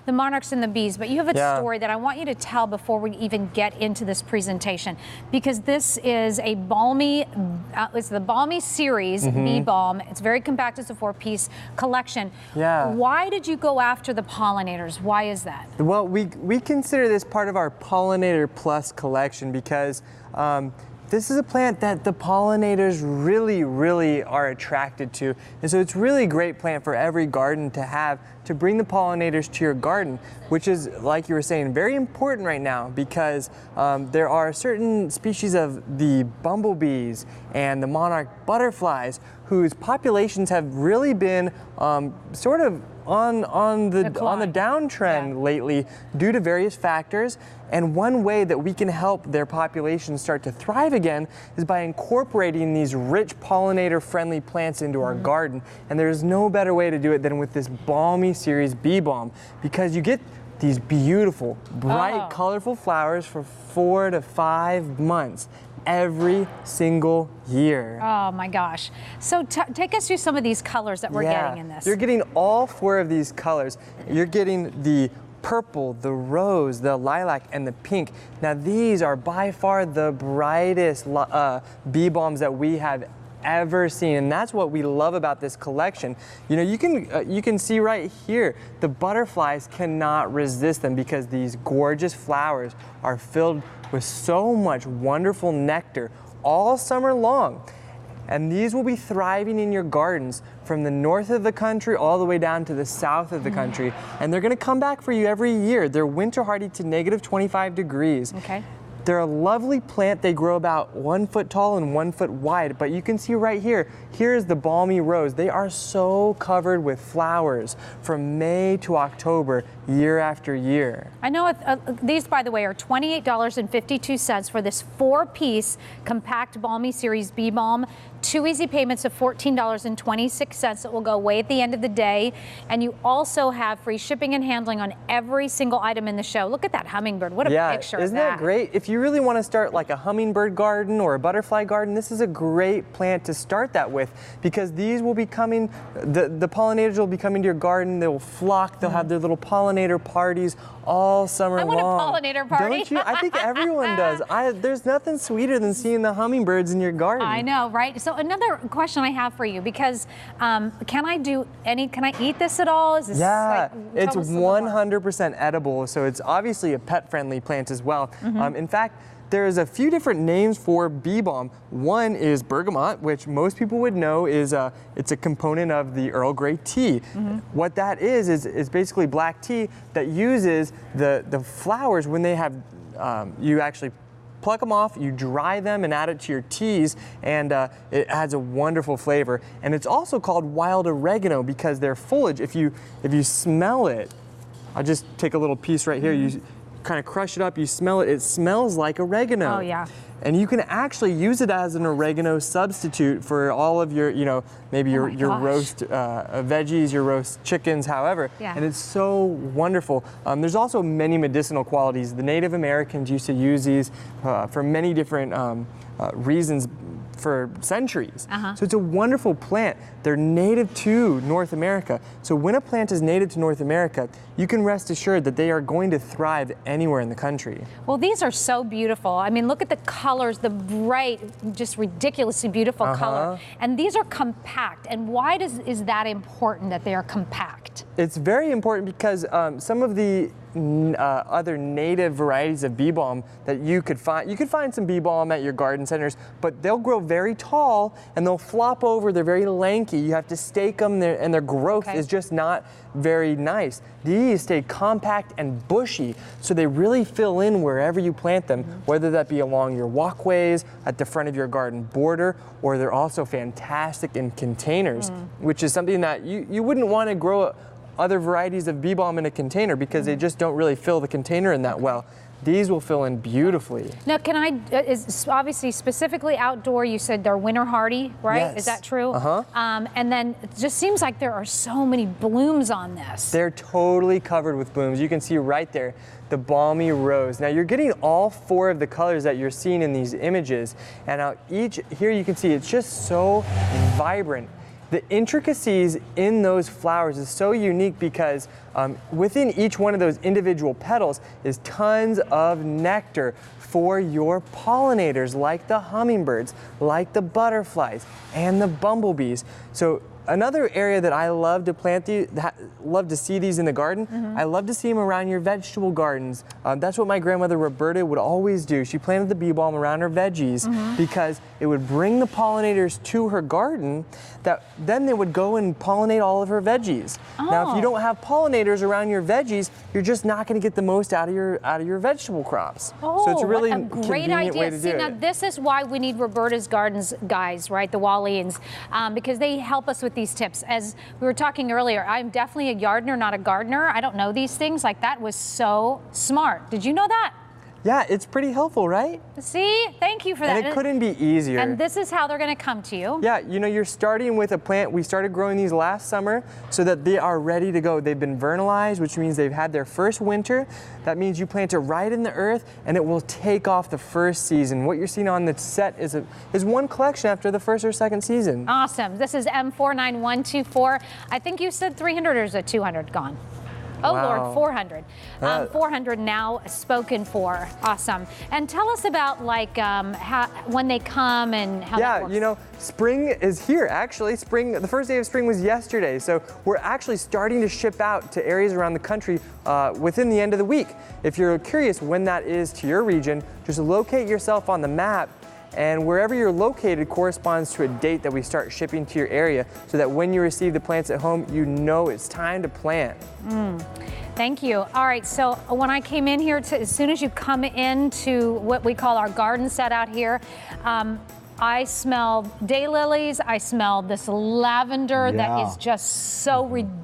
the monarchs and the bees, but you have a story that I want you to tell before we even get into this presentation, because this is a Balmy, it's the Balmy series, Beebalm. It's very compact. It's a 4-piece collection. Yeah. Why did you go after the pollinators? Why is that? Well, we consider this part of our Pollinator Plus collection because this is a plant that the pollinators really are attracted to. And so it's really a great plant for every garden to have, to bring the pollinators to your garden, which is, like you were saying, very important right now because there are certain species of the bumblebees and the monarch butterflies whose populations have really been sort of on the downtrend lately due to various factors. And one way that we can help their populations start to thrive again is by incorporating these rich pollinator-friendly plants into our garden. And there's no better way to do it than with this Balmy series Beebalm, because you get these beautiful, bright, colorful flowers for 4 to 5 months. Every single year. Oh my gosh. So take us through some of these colors that we're getting in this. You're getting all 4 of these colors. You're getting the purple, the rose, the lilac, and the pink. Now these are by far the brightest bee balms that we have ever seen, and that's what we love about this collection. You know, you can see right here, the butterflies cannot resist them because these gorgeous flowers are filled with so much wonderful nectar all summer long. And these will be thriving in your gardens from the north of the country all the way down to the south of the country. And they're gonna come back for you every year. They're winter hardy to -25 degrees. Okay. They're a lovely plant. They grow about 1 foot tall and 1 foot wide, but you can see right here, here's the Balmy rose. They are so covered with flowers from May to October, year after year. I know these, by the way, are $28.52 for this 4-piece compact Balmy series Beebalm. 2 easy payments of $14.26 that will go away at the end of the day. And you also have free shipping and handling on every single item in the show. Look at that hummingbird. What a picture isn't that great? If you really want to start like a hummingbird garden or a butterfly garden, this is a great plant to start that with, because these will be coming, the pollinators will be coming to your garden. They will flock. They'll have their little pollinator parties all summer long. I want a pollinator party. Don't you? I think everyone does. There's nothing sweeter than seeing the hummingbirds in your garden. I know, right? So another question I have for you, because can I eat this at all? Is this it's 100% edible, so it's obviously a pet-friendly plant as well. In fact, there's a few different names for bee balm. One is bergamot, which most people would know is it's a component of the Earl Grey tea. What that is basically black tea that uses the flowers when they have, you actually pluck them off, you dry them and add it to your teas, and it adds a wonderful flavor. And it's also called wild oregano because their foliage, if you smell it, I'll just take a little piece right here, you kind of crush it up, you smell it, it smells like oregano. Oh yeah. And you can actually use it as an oregano substitute for all of your, you know, maybe your roast veggies, your roast chickens, however. And it's so wonderful. There's also many medicinal qualities. The Native Americans used to use these for many different reasons for centuries. So it's a wonderful plant. They're native to North America. So when a plant is native to North America, you can rest assured that they are going to thrive anywhere in the country. Well, these are so beautiful. I mean, look at the colors, the bright, just ridiculously beautiful color. And these are compact. And why is that important that they are compact? It's very important because some of the other native varieties of bee balm that you could find some bee balm at your garden centers, but they'll grow very tall and they'll flop over. They're very lanky. You have to stake them there, and their growth is just not very nice. These stay compact and bushy, so they really fill in wherever you plant them, whether that be along your walkways, at the front of your garden border, or they're also fantastic in containers, which is something that you wouldn't want to grow other varieties of bee balm in a container because they just don't really fill the container in that well. These will fill in beautifully. Now, is obviously specifically outdoor, you said they're winter hardy, right? Yes. Is that true? And then it just seems like there are so many blooms on this. They're totally covered with blooms. You can see right there, the Balmy rose. Now you're getting all 4 of the colors that you're seeing in these images. And now here you can see it's just so vibrant. the intricacies in those flowers is so unique because within each one of those individual petals is tons of nectar for your pollinators, like the hummingbirds, like the butterflies, and the bumblebees. So another area that I love to plant love to see these in the garden, I love to see them around your vegetable gardens. That's what my grandmother Roberta would always do. She planted the bee balm around her veggies because it would bring the pollinators to her garden that then they would go and pollinate all of her veggies. Now, if you don't have pollinators around your veggies, you're just not going to get the most out of your vegetable crops. Oh, so it's a really what a great convenient idea. way to See, do now it. this is why we need Roberta's Gardens guys, right? The Wallians, because they help us with these tips. As we were talking earlier, I'm definitely a gardener, not a gardener. I don't know these things. Like, that was so smart. Did you know that? Yeah, it's pretty helpful, right? See, thank you for that. And it couldn't be easier. And this is how they're going to come to you. Yeah, you know, you're starting with a plant. We started growing these last summer so that they are ready to go. They've been vernalized, which means they've had their first winter. That means you plant it right in the earth and it will take off the first season. What you're seeing on the set is one collection after the first or second season. Awesome. This is M49124. I think you said 300, or is it 200 gone? Oh, Wow. Lord, 400. 400 now spoken for. Awesome. And tell us about, like, when they come and how that works. Yeah, you know, spring is here, actually. The first day of spring was yesterday. So we're actually starting to ship out to areas around the country within the end of the week. If you're curious when that is to your region, just locate yourself on the map, and wherever you're located corresponds to a date that we start shipping to your area, so that when you receive the plants at home, you know it's time to plant. Thank you. All right, so when I came in here, as soon as you come into what we call our garden set out here, I smell daylilies, I smell this lavender that is just so ridiculous.